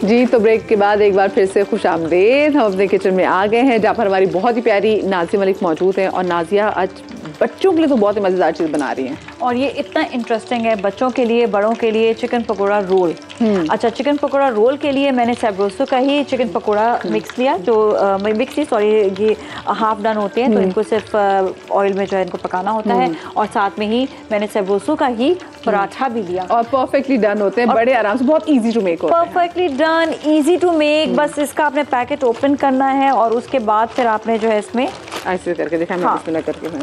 जी तो ब्रेक के बाद एक बार फिर से खुशामदीद। हम अपने किचन में आ गए हैं जहाँ पर हमारी बहुत ही प्यारी नाज़िया मलिक मौजूद हैं और नाज़िया आज बच्चों के लिए तो बहुत ही मज़ेदार चीज़ बना रही हैं और ये इतना इंटरेस्टिंग है बच्चों के लिए बड़ों के लिए। Chicken pakora roll. अच्छा, चिकन पकोड़ा रोल के लिए मैंने सैब्रोसो का ही चिकन पकोड़ा मिक्स लिया, जो मिक्स ही सॉरी ये हाफ डन होते हैं, तो इनको सिर्फ ऑयल में जो है इनको पकाना होता है। और साथ में ही मैंने सैब्रोसो का ही पराठा भी लिया और परफेक्टली डन होते हैं, बड़े आराम से, बहुत इजी टू मेक होते हैं। Perfectly done, easy to make. बस इसका आपने पैकेट ओपन करना है और उसके बाद फिर आपने जो है इसमें ऐसे करके देखा, मैं इसमें करके हूँ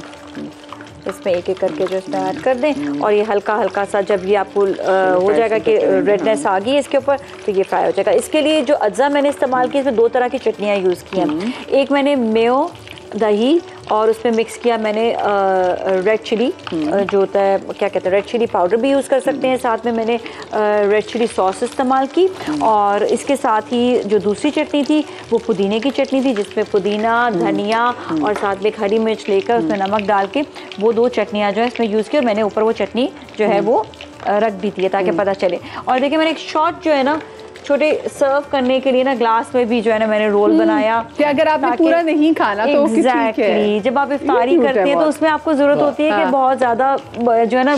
इसमें एक एक करके जो इसमें ऐड कर दें और ये हल्का हल्का सा जब ये आपको हो जाएगा कि रेडनेस आ गई इसके ऊपर तो ये फ्राई हो जाएगा। इसके लिए जो अज्जा मैंने इस्तेमाल की, इसमें 2 तरह की चटनियाँ यूज़ की हैं। एक मैंने मेयो दही और उसमें मिक्स किया मैंने रेड चिली जो होता है, क्या कहते हैं, रेड चिली पाउडर भी यूज़ कर सकते हैं। साथ में मैंने रेड चिली सॉस इस्तेमाल की और इसके साथ ही जो दूसरी चटनी थी वो पुदीने की चटनी थी, जिसमें पुदीना, धनिया और साथ में हरी मिर्च लेकर उसमें नमक डाल के वो 2 चटनियाँ जो है इसमें यूज़ की और मैंने ऊपर वो चटनी जो है वो रख दी थी ताकि पता चले। और देखिए मैंने एक शॉट जो है ना छोटे सर्व करने के लिए ना ग्लास में भी जो है ना मैंने रोल बनाया कि अगर आपने पूरा नहीं खाना तो एग्जैक्टली जब आप इफ्तारी करते हैं तो उसमें आपको जरूरत होती है कि बहुत ज्यादा जो है ना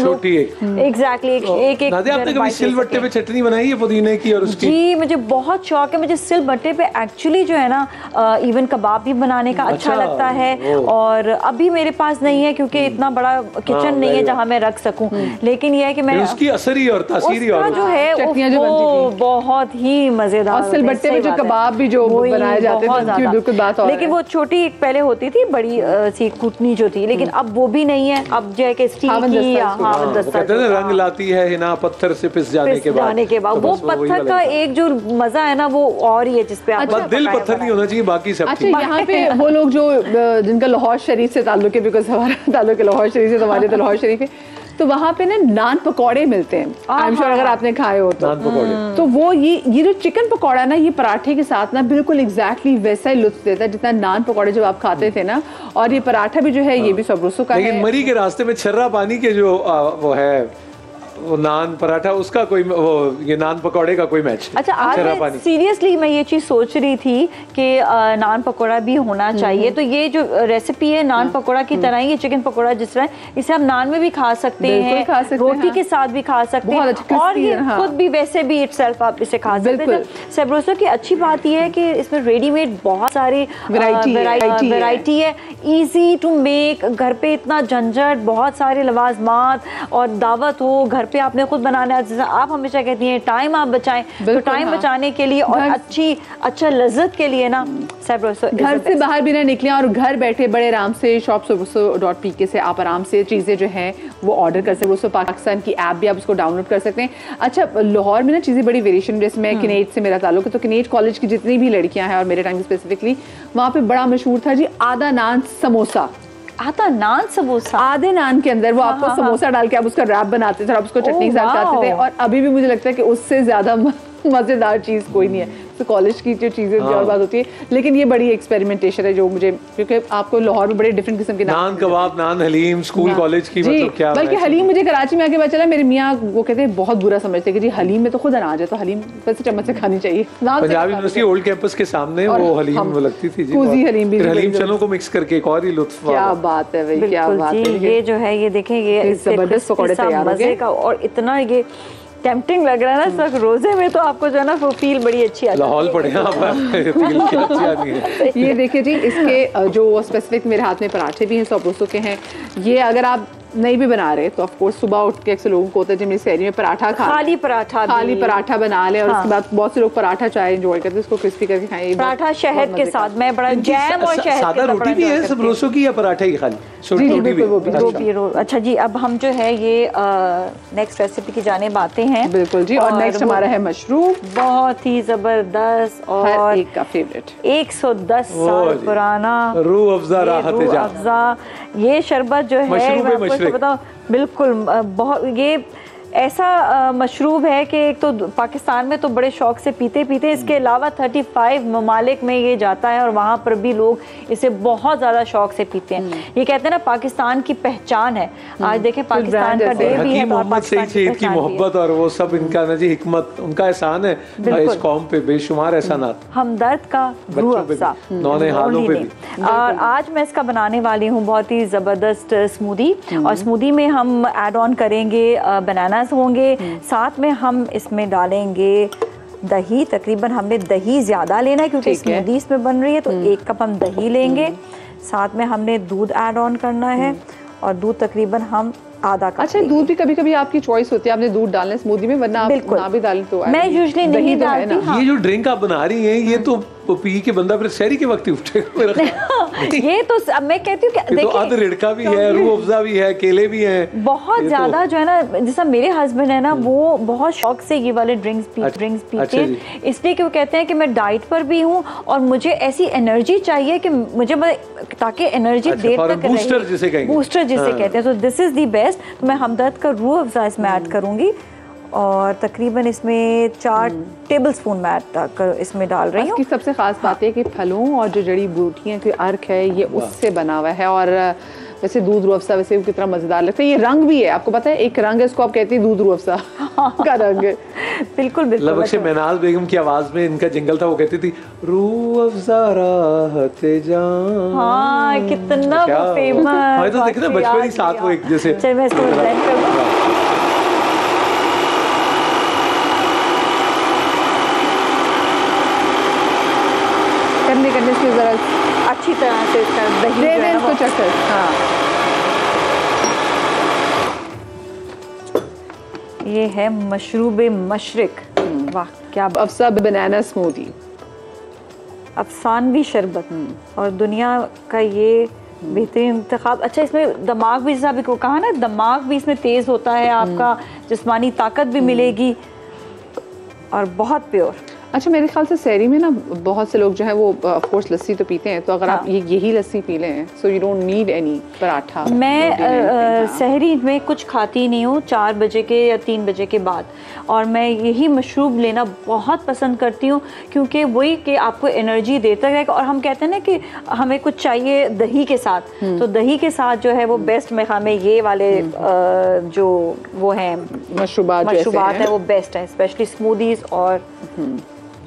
एग्जैक्टली एक एक। आपने कभी सिलबट्टे पे चटनी बनाई है पुदीने की और उसकी? जी मुझे बहुत शौक है, मुझे सिलबट्टे पे एक्चुअली जो है ना इवन कबाब भी बनाने का अच्छा लगता है। और अभी मेरे पास नहीं है क्योंकि इतना बड़ा किचन नहीं है जहाँ मैं रख सकूँ, लेकिन यह है कि मैं उसकी असर ही और तासीर और जो है वो बहुत ही मजेदार। और सिलबट्टे में जो कबाब भी जो बनाए जाते हैं बिल्कुल बात और लेकिन वो छोटी एक पहले होती थी बड़ी सी कुटनी जो थी, लेकिन अब वो भी नहीं है। अब जो है कि स्टील की कहते हैं रंग लाती है हिना पत्थर से पिस जाने के बाद वो पत्थर का एक जो मजा है ना वो और ही है जिसपे आप दिल पत्थर नहीं होना चाहिए, बाकी सब। अच्छा, यहाँ पे वो लोग जो जिनका लाहौर शरीफ से ताल्लुक है, बिकॉज हमारा ताल्लुक है लाहौर शरीफ से, हमारे तो लाहौर शरीफ है, तो वहाँ पे ना नान पकौड़े मिलते हैं। आई एम श्योर अगर आपने खाए हो तो नान पकौड़े, तो वो ये जो चिकन पकौड़ा ना ये पराठे के साथ ना बिल्कुल एग्जैक्टली वैसा ही लुत्फ देता है जितना नान पकौड़े जब आप खाते थे ना। और ये पराठा भी जो है ये भी सब्रोसो का है। लेकिन मरी के रास्ते में छर्रा पानी के जो वो है वो नान पराठा, उसका कोई वो ये नान पकौड़े का कोई मैच? अच्छा, आज सीरियसली मैं ये चीज सोच रही थी कि नान पकौड़ा भी होना चाहिए। तो ये जो रेसिपी है नान पकौड़ा की तरह ही, ये चिकन पकौड़ा जिस तरह इसे हम नान में भी खा सकते हैं, रोटी के साथ भी खा सकते हैं और ये खुद भी वैसे भी इटसेल्फ आप इसे खा सकते हैं। सैब्रोसो की अच्छी बात ये है कि इसमें रेडीमेड बहुत सारी वैरायटी है, इजी टू मेक। घर पे इतना झंझट, बहुत सारे लवाजमात और दावत हो, घर पे आपने खुद बनाना है। जैसे आप हमेशा कहती हैं टाइम आप बचाएं, तो टाइम बचाने के लिए और अच्छा लज्जत के लिए ना सैब्रोसो घर से बाहर भी ना निकलें और घर बैठे बड़े आराम से shopsabroso.pk से आप आराम से चीज़ें जो हैं वो ऑर्डर कर सकते हैं। पाकिस्तान की ऐप भी आप उसको डाउनलोड कर सकते हैं। अच्छा, लाहौर में ना चीज़ें बड़ी वेरिएशन, जैसे मैं किनेट से मेरा ताल्लुक है, तो किनेट कॉलेज की जितनी भी लड़कियां हैं और मेरे टाइम स्पेसिफिकली वहाँ पे बड़ा मशहूर था जी आधा नान समोसा। आधा नान समोसा, आधे नान के अंदर वो आपको समोसा डाल के आप उसका रैप बनाते थे और आप उसको चटनी के साथ खाते थे। और अभी भी मुझे लगता है कि उससे ज्यादा मजेदार चीज कोई नहीं है। तो कॉलेज की जो चीजें और बात होती है, लेकिन ये बड़ी एक्सपेरिमेंटेशन है जो मुझे, क्योंकि आपको लाहौर में बड़े डिफरेंट किस्म के नान कबाब, नान हलीम, स्कूल कॉलेज की मतलब क्या, बल्कि हलीम मुझे कराची में आके पता चला, मेरे मियाँ वो कहते हैं बहुत बुरा समझते कि जी हलीम में तो खुद अनाज है, तो हलीम बस चम्मच से खानी चाहिए। पंजाब यूनिवर्सिटी ओल्ड कैंपस के सामने वो हलीम लगती थी, हलीम चनों को मिक्स करके एक और ही लुत्फ। क्या बात है भाई, क्या बात है। ये जो है ये देखें, ये जबरदस्त पकौड़े तैयार हो गए और इतना ये टेम्पटिंग लग रहा है ना सर। रोजे में तो आपको जो है ना वो फील बड़ी अच्छी आती है। लाहौल पड़े ये देखिए जी, इसके जो स्पेसिफिक मेरे हाथ में पराठे भी हैं, सब्रोसो के हैं। ये अगर आप नहीं भी बना रहे तो ऑफ कोर्स सुबह उठ के अक्सर लोगों को होता है जिनमें शहरी में पराठा खा, खाली पराठा बना ले और उसके बाद बहुत से लोग पराठा चाय एंजॉय करते हैं, उसको क्रिस्पी करके खाएं। पराठा शहद के साथ में बड़ा जैम और शहद सादा रोटी भी है सब्रोसो की या पराठा ही खाली? रोटी भी। अच्छा जी, अब हम जो है ये नेक्स्ट रेसिपी की जानिब आते हैं। बिल्कुल जी, और नेक्स्ट हमारा है मशरूम, बहुत ही जबरदस्त और एक का फेवरेट 110 साल पुराना रूह अफ़ज़ा ये शरबत जो है बताओ बिल्कुल बहुत ये ऐसा मशरूब है कि एक तो पाकिस्तान में तो बड़े शौक से पीते पीते, इसके अलावा 35 ममालिक में ये जाता है और वहाँ पर भी लोग इसे बहुत ज़्यादा शौक से पीते हैं। ये कहते हैं ना पाकिस्तान की पहचान है। आज देखें पाकिस्तान का डे भी है, मोहम्मद सईद की मोहब्बत और वो सब इनका ना जी हिकमत, उनका एहसान है इस कौम पे, बेशुमार एहसानात। हमदर्द का रूह अफ़ज़ा नौने हालों पे भी। और आज मैं इसका बनाने वाली हूँ बहुत ही ज़बरदस्त स्मूदी, और स्मूदी में हम ऐड ऑन करेंगे बनानास होंगे, साथ में हम इसमें डालेंगे दही। तकरीबन हमने दही ज़्यादा लेना है क्योंकि स्मूदी इसमें बन रही है, तो 1 कप हम दही लेंगे। साथ में हमने दूध ऐड ऑन करना है, और दूध तकरीबन हम आधा कप। अच्छा, दूध भी कभी कभी आपकी चॉइस होती है, आपने दूध डालना है स्मूदी में, वरना आप ना भी डालें तो मैं यूजुअली नहीं डालती। हाँ। ये जो ड्रिंक आप बना रही हैं ये तो पी के बंदा फिर शहरी के वक्त ही उठेगा। ये तो अब मैं कहती हूँ कि देखिए, तो अद रिड़का भी है, रूह अफ़ज़ा भी है, केले भी हैं, बहुत ज्यादा जो है ना, जैसा मेरे हस्बैंड है ना, वो बहुत शौक से ये वाले ड्रिंक्स पीते हैं, इसलिए कि वो कहते हैं कि मैं डाइट पर भी हूँ और मुझे ऐसी एनर्जी चाहिए कि मुझे ताकि एनर्जी देर तक रहे, बूस्टर जिसे कहते हैं। तो दिस इज द बेस्ट। तो मैं हमदर्द का रूह अफ़ज़ा इसमें ऐड करूँगी, और तकरीबन इसमें 4 टेबलस्पून मैं इसमें डाल रही हूँ। इसकी सबसे खास बात है कि फलों और जो जड़ी बूटियाँ की अर्क है ये उससे बना हुआ है। और वैसे दूध रूह अफ़ज़ा वैसे कितना मज़ेदार लगता है। ये रंग भी है, आपको पता है, एक रंग है, इसको आप कहते हैं दूध रूह अफ़ज़ा का रंग। बिल्कुल बिल्कुल। लबक से मैनाल बेगम की आवाज में इनका जिंगल था, वो कहती थी रूह अफ़ज़ा राहते जान। हाँ, कितना वो फेमस। हमें तो देखना बचपन ही साथ वो एक जैसे। चल मैं इसको ब्लेंड कर दूँ। करने से जरा अच्छी तरह से इसका दही दे दें इसको चक्कर। हाँ, ये है मशरूब मशरिक। वाह क्या अफ़ज़ा बनाना स्मूदी, अफसानवी शरबत और दुनिया का ये बेहतरीन इंतखाब। अच्छा, इसमें दिमाग भी, जैसा अभी को कहा ना, दिमाग भी इसमें तेज़ होता है, आपका जिस्मानी ताकत भी मिलेगी, और बहुत प्योर। अच्छा, मेरे ख्याल से शहरी में ना बहुत से लोग जो है वो ऑफ कोर्स लस्सी तो पीते हैं, तो अगर आप यही लस्सी पी लें, so you don't need any paratha. मैं शहरी में कुछ खाती नहीं हूँ 4 बजे के या 3 बजे के बाद, और मैं यही मशरूब लेना बहुत पसंद करती हूँ, क्योंकि वही कि आपको एनर्जी देता रहेगा। और हम कहते हैं ना कि हमें कुछ चाहिए दही के साथ, तो दही के साथ जो है वो बेस्ट में हमें ये वाले जो वो हैं मशरूबात है वो बेस्ट है, स्पेशली स्मूदीज। और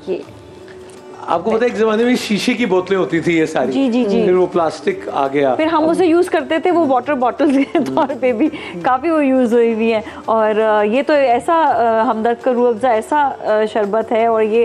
ये आपको पता है एक जमाने में शीशे की बोतलें होती थी ये सारी, जी। फिर वो प्लास्टिक आ गया, फिर हम उसे यूज करते थे, वो वाटर बॉटल्स के तौर पे भी काफी वो यूज हुई हुई है। और ये तो ऐसा हमदर्द का रूह अफ़ज़ा ऐसा शरबत है, और ये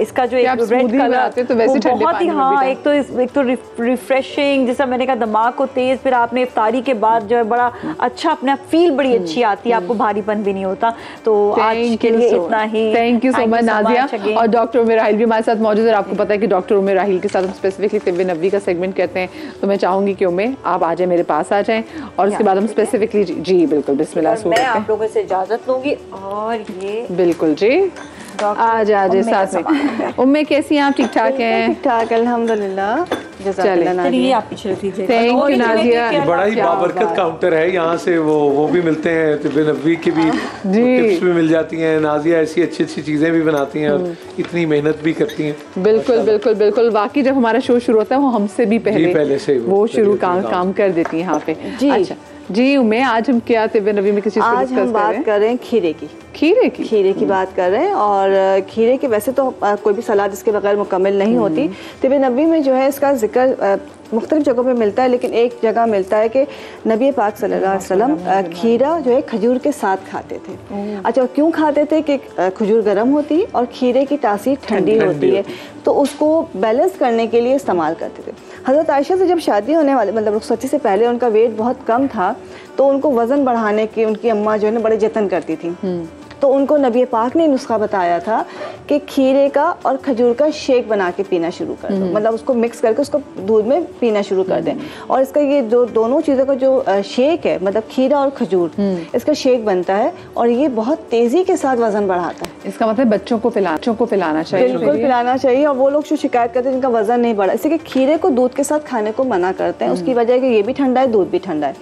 इसका जो एक रेड कलर तो वैसे बहुत ही, हाँ, एक तो रिफ्रेशिंग, जैसा मैंने कहा, दिमाग को तेज, फिर आपने इफ्तारी के बाद जो है बड़ा अच्छा अपना फील बड़ी अच्छी आती है, आपको भारीपन भी नहीं होता। तो आज के लिए इतना ही। Thank you so much Nazia. और डॉक्टर उम्मे राहिल भी हमारे साथ मौजूद है। आपको पता है कि डॉक्टर उम्मे राहिल के साथ हम स्पेसिफिकली तिब्बे नबवी का सेगमेंट करते हैं, तो मैं चाहूंगी कि उम्मे आप आ जाए, मेरे पास आ जाएं, और उसके बाद हम स्पेसिफिकली जी बिल्कुल बिस्मिल्लाह। मैं आप लोगों से इजाजत लूंगी, और ये बिल्कुल जी आ जाए साथ में। उम्मे कैसी हैं आप? ठीक ठाक हैं? ठीक ठाक अल्हम्दुलिल्लाह। चलिए आप पीछे रख लीजिए। Thank you Nazia. बड़ा ही बाबरकत काउंटर है यहाँ से, वो भी मिलते हैं, तिब्बे नबवी की भी टिप्स भी मिल जाती हैं। नाज़िया ऐसी अच्छी अच्छी चीज़ें भी बनाती हैं और इतनी मेहनत भी करती हैं। बिल्कुल बिल्कुल बिल्कुल। वाकई जब हमारा शो शुरू होता है वो हमसे भी पहले से वो शुरू काम कर देती है यहाँ पे। अच्छा जी उम्मे, आज हम क्या तिब्बे नबवी में किस चीज़ आज हम बात कर रहे हैं खीरे की बात कर रहे हैं। और खीरे की वैसे तो कोई भी सलाद इसके बगैर मुकम्मल नहीं होती। तिब्बे नबवी में जो है इसका जिक्र मुख्तलिफ जगहों पे मिलता है, लेकिन एक जगह मिलता है कि नबी पाक सल्लल्लाहु अलैहि वसल्लम खीरा जो है खजूर के साथ खाते थे। अच्छा, क्यों खाते थे? कि खजूर गर्म होती है और खीरे की तासीर ठंडी होती है, तो उसको बैलेंस करने के लिए इस्तेमाल करते थे। हज़रत आयशा से जब शादी होने वाले, मतलब रुखसती से पहले उनका वेट बहुत कम था, तो उनको वज़न बढ़ाने की उनकी अम्मा जो है ना बड़े जतन करती थी। तो उनको नबी पाक ने नुस्खा बताया था कि खीरे का और खजूर का शेक बना के पीना शुरू कर दो, मतलब उसको मिक्स करके उसको दूध में पीना शुरू कर दें। और इसका ये जो दोनों चीज़ों का जो शेक है, मतलब खीरा और खजूर, इसका शेक बनता है और ये बहुत तेज़ी के साथ वजन बढ़ाता है। इसका मतलब बच्चों को पिलाना चाहिए, बिल्कुल पिलाना चाहिए। और वो लोग जो शिकायत करते हैं जिनका वजन नहीं बढ़ा, इसी के खीरे को दूध के साथ खाने को मना करते हैं। उसकी वजह है कि ये भी ठंडा है, दूध भी ठंडा है,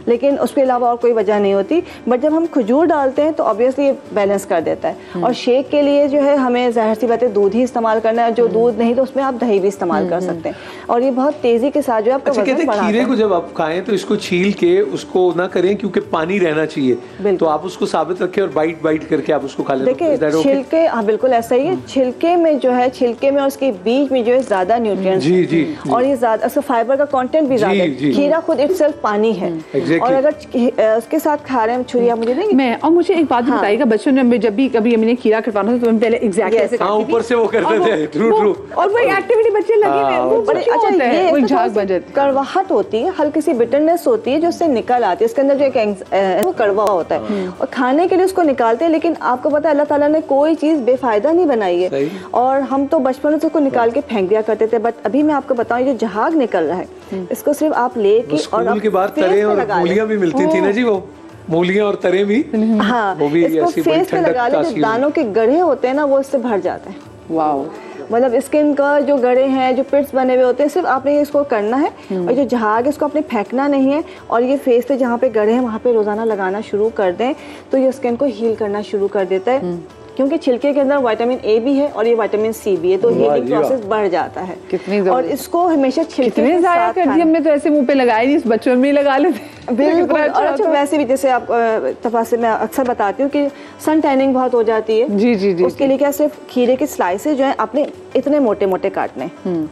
लेकिन उसके अलावा और कोई वजह नहीं होती। बट जब हम खजूर डालते हैं तो ऑब्वियसली ये बैलेंस कर देता है। और शेक के लिए जो है हमें ज़ाहिर सी बात है दूध ही इस्तेमाल करना है, जो दूध नहीं तो उसमें आप दही भी इस्तेमाल कर सकते हैं। और ये बहुत तेज़ी के साथ जो है आपका वजन बढ़ाता है। खीरे को जब आप खाएं तो इसको छील के उसको ना करें, क्योंकि पानी रहना चाहिए, तो आप उसको साबित रखें और बाइट करके आप उसको खा लें। देखिए छिलके, हाँ बिल्कुल ऐसा ही है। छिलके में जो है, छिलके में और उसके बीज में जो है ज्यादा न्यूट्रिएंट्स जी, और ये ज्यादा उसका फाइबर का कंटेंट भी ज्यादा है। खीरा खुद इटसेल्फ पानी है। और अगर उसके साथ खा रहे हैं, छुरी आप मुझे देंगे? मैं, और मुझे एक बात बताइएगा, बच्चों ने जब भी कभी हमने खीरा कटवाना था तो हम पहले एग्जैक्टली ऐसे ऊपर से वो करते थे, ट्रू और वो एक्टिविटी बच्चे लगे हुए, वो बड़े अच्छा है, वो झाग बन जाती है, कड़वाहट होती है, हल्की सी बिटरनेस होती है जो उससे निकल आती है। उसके अंदर जो एक वो कड़वा होता है और खाने के लिए उसको निकालते हैं। लेकिन आपको पता है अल्लाह ताला ने कोई चीज़ बेफायदा नहीं बनाई है, और हम तो बचपन से उसको निकाल के फेंक दिया करते थे। बट अभी मैं आपको बताऊं, ये जो झाग निकल रहा है, इसको सिर्फ आप लेके और स्कूल के बाद तरे और मूलियां भी मिलती थी ना जी, वो मूलियां और तरे भी, हाँ, वो भी इसको फेस पे लगा ले, जो दानों के गढ़े होते हैं ना वो इससे भर जाते हैं। वाओ, मतलब स्किन का जो गड़े हैं, जो पिट्स बने हुए होते हैं, सिर्फ आपने इसको करना है। और जो झाग है इसको आपने फेंकना नहीं है। और ये फेस पे जहाँ पे गड़े हैं वहाँ पे रोजाना लगाना शुरू कर दें तो ये स्किन को हील करना शुरू कर देता है। क्योंकि छिलके के अंदर विटामिन ए भी है और ये विटामिन सी भी है, तो हीलिंग प्रोसेस बढ़ जाता है। और इसको हमेशा छिलके के साथ खाना। हमने तो ऐसे मुंह पे लगाए नहीं, बच्चों में लगा लेते। बिल्कुल। और अच्छा वैसे भी जैसे आप तफासिल में अक्सर बताती हूँ कि सन टैनिंग बहुत हो जाती है। जी। उसके लिए क्या, सिर्फ खीरे के स्लाइसेस जो है आपने इतने मोटे मोटे काटने,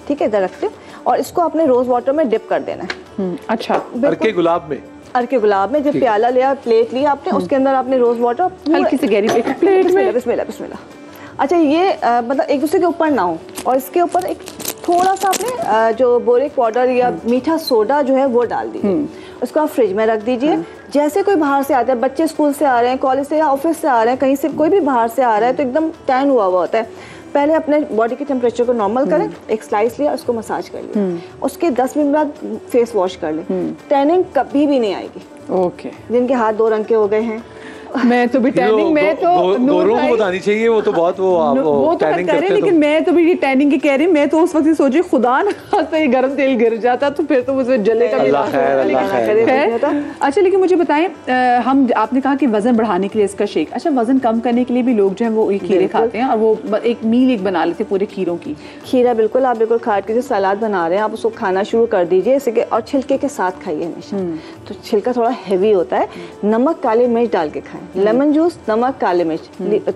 ठीक है, दरख्त, और इसको आपने रोज वाटर में डिप कर देना है। अच्छा, अर्के गुलाब में जब प्याला लिया, प्लेट लिया आपने, उसके अंदर आपने रोज वाटर हल्की सी गहरी प्लेट में, बिस्मिल्लाह। अच्छा, ये मतलब एक दूसरे के ऊपर ना हो, और इसके ऊपर एक थोड़ा सा आपने जो बोरिक पाउडर या मीठा सोडा जो है वो डाल दीजिए। उसको आप फ्रिज में रख दीजिए। जैसे कोई बाहर से आता है, बच्चे स्कूल से आ रहे हैं, कॉलेज से या ऑफिस से आ रहे हैं, कहीं से कोई भी बाहर से आ रहा है तो एकदम टैन हुआ होता है, पहले अपने बॉडी के टेम्परेचर को नॉर्मल करें, एक स्लाइस लिया, उसको मसाज कर लिया, उसके 10 मिनट बाद फेस वॉश कर लें। टैनिंग कभी भी नहीं आएगी। ओके। जिनके हाथ 2 रंग के हो गए हैं, मैं तो भी टैनिंग में तो गोरों को बतानी चाहिए, वो तो बहुत वो टैनिंग करते हैं, लेकिन मैं तो भी टैनिंग की कह रही, मैं तो उस वक्त सोची खुदा ना खास्ता ये गर्म तेल गिर जाता तो फिर तो मुझे जले का खैर। अच्छा, लेकिन मुझे बताएं, हम आपने कहा कि वजन बढ़ाने के लिए इसका शेक, अच्छा वजन कम करने के लिए भी लोग जो है वो खीरे खाते हैं और वो एक मील एक बना लेते हैं पूरे खीरों की। खीरा बिल्कुल आप बिल्कुल काट के जो सलाद बना रहे हैं आप उसको खाना शुरू कर दीजिए इसे के, और छिलके के साथ खाइए हमेशा। तो छिलका थोड़ा हैवी होता है, नमक काली मिर्च डाल के खाएं, लेमन जूस, नमक, काली मिर्च,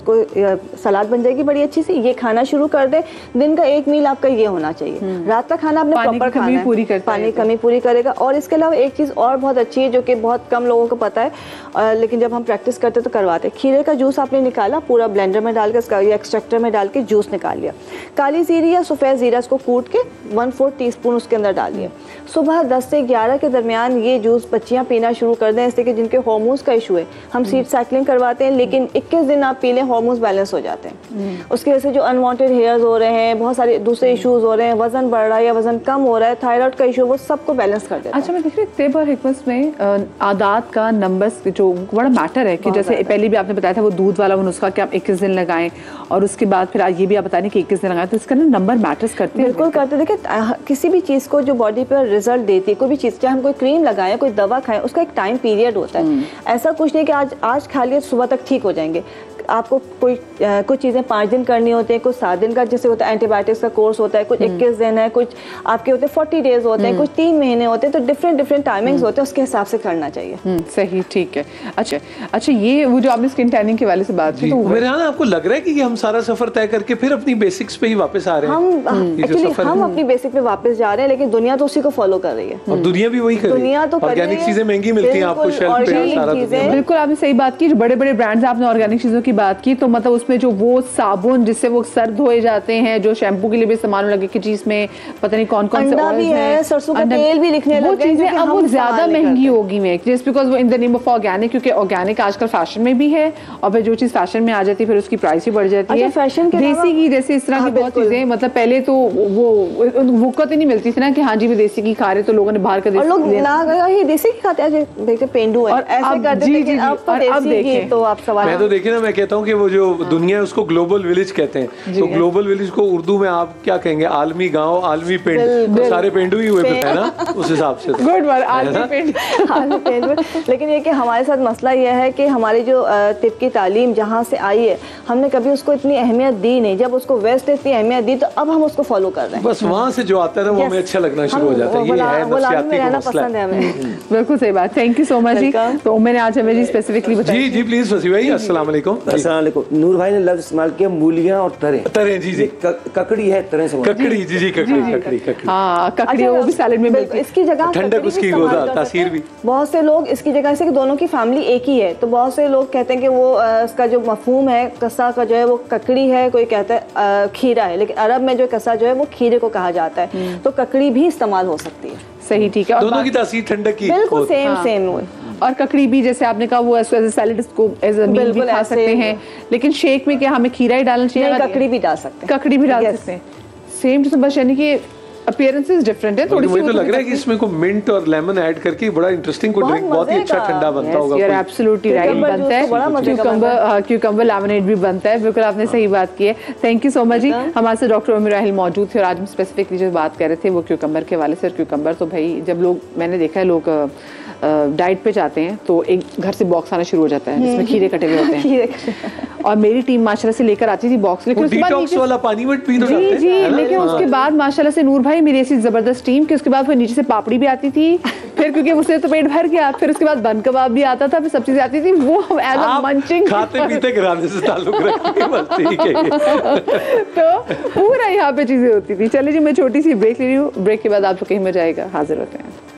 को सलाद बन जाएगी बड़ी अच्छी सी। ये खाना शुरू कर दें। दिन का एक मील आपका ये होना चाहिए। रात का खाना आपने प्रॉपर खाना है, पानी कमी पूरी करेगा। और इसके अलावा एक चीज़ और बहुत अच्छी है जो कि बहुत कम लोगों को पता है, लेकिन जब हम प्रैक्टिस करते तो करवाते। खीरे का जूस आपने निकाला, पूरा ब्लेंडर में डाल के इसका एक्सट्रैक्टर में डाल के जूस निकाल लिया। काली जीरी या सफ़ेद जीरा इसको कूट के 1/4 टीस्पून उसके अंदर डाल दिया। सुबह 10 से 11 के दरमियान ये जूस बच्चियाँ पीना शुरू कर दें, इससे कि जिनके हार्मोन्स का इशू है, हम सीड साइकिलिंग करवाते हैं, लेकिन 21 दिन आप पी लें, हार्मोन्स बैलेंस हो जाते हैं। उसकी वजह से जो अनवांटेड हेयर्स हो रहे हैं, बहुत सारे दूसरे इश्यूज हो रहे हैं, वजन बढ़ रहा है या वजन कम हो रहा है, थायराइड का इशू, वो सबको बैलेंस कर देता है। अच्छा, मैं देख रही हूँ तिब और हिकमत में आदात का नंबर्स जो बड़ा मैटर है कि जैसे पहले भी आपने बताया था वो दूध वाला वो नुस्खा कि आप 21 दिन लगाएं, और उसके बाद फिर ये भी आप बताएं कि 21 दिन लगाएं, तो इसका नंबर मैटर्स करते हैं। बिल्कुल करते। देखिए किसी भी चीज़ को जो बॉडी पर रिजल्ट देती है, कोई भी चीज़, चाहे हम कोई क्रीम लगाएं, कोई दवा खाएं, उसका एक टाइम पीरियड होता है। ऐसा कुछ नहीं कि आज खा लिया सुबह तक ठीक हो जाएंगे। आपको कुछ चीज़ें 5 दिन करनी होती है, कुछ 7 दिन का जैसे होता है एंटीबायोटिक्स का कोर्स होता है, कुछ 21 दिन है, कुछ आपके होते हैं 40 डेज होते हैं, कुछ 3 महीने होते हैं, तो डिफरेंट टाइमिंग्स होते हैं, उसके हिसाब से करना चाहिए। सही, ठीक है। अच्छा, ये वो जो आपने स्किन टैनिंग के वाले से बात की, तो मेरे यहाँ आपको लग रहा है कि हम सारा सफर तय करके फिर अपनी बेसिक्स पे ही वापस आ रहे हैं। हम अपनी बेसिक पे वापस जा रहे हैं, लेकिन दुनिया तो उसी को फॉलो कर रही है। और दुनिया भी वही कर रही है। दुनिया तो ऑर्गेनिक चीजें महंगी मिलती हैं आपको शेल्फ पे, सारा बिल्कुल आपने सही बात की। जो बड़े बड़े ब्रांड्स, आपने ऑर्गेनिक चीजों की बात की, तो मतलब उसमें जो वो साबुन जिससे वो सर धोए जाते हैं, जो शैम्पू के लिए भी इस्तेमाल लगे कि जिसमें पता नहीं कौन कौन से ऑयल्स हैं, सरसों का तेल भी लिखने लगे, वो चीजें अब वो ज्यादा महंगी होगी जस्ट बिकॉज वो in the name of organic, क्योंकि ऑर्गेनिक आजकल फैशन में भी है, और फिर जो चीज फैशन में आ जाती है फिर उसकी प्राइस भी बढ़ जाती है। फैशन के देसी की जैसे इस तरह की बहुत चीजें, मतलब पहले तो वो वक़्त ही नहीं मिलती थी ना कि हाँ जी भी देसी की खा रहे, तो लोगों ने बाहर का देसी, लोग ये देसी की खाते हैं, देखते पेंडू है, ऐसे करते थे, लेकिन अब तो देसी की तो आप सवाल। मैं तो देखिए ना, मैं कहता हूँ कि वो जो दुनिया है उसको ग्लोबल विलेज कहते हैं, तो ग्लोबल विलेज को उर्दू में आप क्या कहेंगे? आलमी गांव, आलमी पिंड, तो सारे पेंडू ही हुए है ना उस हिसाब से। गुड वर्ड, आलमी पिंड। लेकिन ये कि हमारे साथ मसला यह है कि हमारी जो तिब की तालीम जहाँ से आई है, हमने कभी उसको इतनी अहमियत दी नहीं। जब उसको वेस्ट ने इतनी अहमियत दी, तो अब हम उसको फॉलो कर रहे हैं। बस वहाँ से जो आता है ना वो हमें अच्छा लगना शुरू हो जाता है। ये है नफ्सियाती का मसला है हमें। बिल्कुल सही बात। थैंक यू सो मच जी। तो मैंने आज हमें जी स्पेसिफिकली बताया। जी जी प्लीज वसी भाई। अस्सलाम वालेकुम। अस्सलाम वालेकुम। नूर भाई ने लफ्ज इस्तेमाल किया मूलियां और तरें। तरें, जी जी। ककड़ी है, तरें से ककड़ी, जी जी ककड़ी। हाँ ककड़ी, वो भी सैलेड में मिलती है। इसकी जगह ठंडक उसकी तासीर भी। बहुत से लोग इसकी जगह से कि दोनों की फैमिली एक ही है, तो बहुत से लोग कहते हैं कि वो इसका जो मफहूम है कसा का जो है वो ककड़ी है, कोई कहता है खीरा है, लेकिन अरब में जो कसा जो है वो खीरे को कहा जाता है, तो ककड़ी भी इस्तेमाल हो सकती है। सही, ठीक है। दोनों की तासीर ठंडक की बिल्कुल सेम। और ककड़ी भी जैसे आपने कहा वो एज ए सैलेड को एज अ मील भी खा सकते हैं, लेकिन शेक में क्या हमें खीरा ही डालना चाहिए? ककड़ी भी डाल सकते हैं। ककड़ी भी डाल सकते हैं। सेम टू बस, यानी कि अपीयरेंसेस डिफरेंट है थोड़ी सी। मुझे तो लग रहा है कि इसमें को मिंट और लेमन ऐड करके बड़ा इंटरेस्टिंग कोई ड्रिंक, बहुत ही अच्छा ठंडा बनता होगा। यू आर एब्सोल्युटली राइट, बनता है। क्यूकम्बर लेमनेड भी बनता है। बिल्कुल आपने सही बात की है। थैंक यू सो मच जी। हमारे साथ डॉक्टर उम्र राहिल मौजूद थे और आज हम स्पेसिफिकली जो बात कर रहे थे वो क्यूकम्बर के हवाले से। क्यूकम्बर तो भाई जब लोग, मैंने देखा है लोग डाइट पे जाते हैं तो एक घर से बॉक्स आना शुरू हो जाता है जिसमें खीरे कटे हुए होते हैं। और मेरी टीम माशाल्लाह से लेकर आती थी बॉक्स, लेकिन उसके बाद डिटॉक्स वाला पानी मत पी दो। जी जी, लेकिन उसके बाद माशाल्लाह से नूर भाई मेरी ऐसी जबरदस्त टीम कि उसके बाद फिर नीचे से पापड़ी भी आती थी, फिर क्योंकि उससे तो पेट भर गया, फिर उसके बाद बन कबाब भी आता था, फिर सब चीजें आती थी। वो एज अ मंचिंग खाते पीते घराने से ताल्लुक रखती है, बस ठीक है। तो पूरा यहाँ पे चीजें होती थी। चलिए जी, मैं छोटी सी ब्रेक ले रही हूँ। ब्रेक के बाद आप कहीं में जाएगा, हाजिर होते हैं।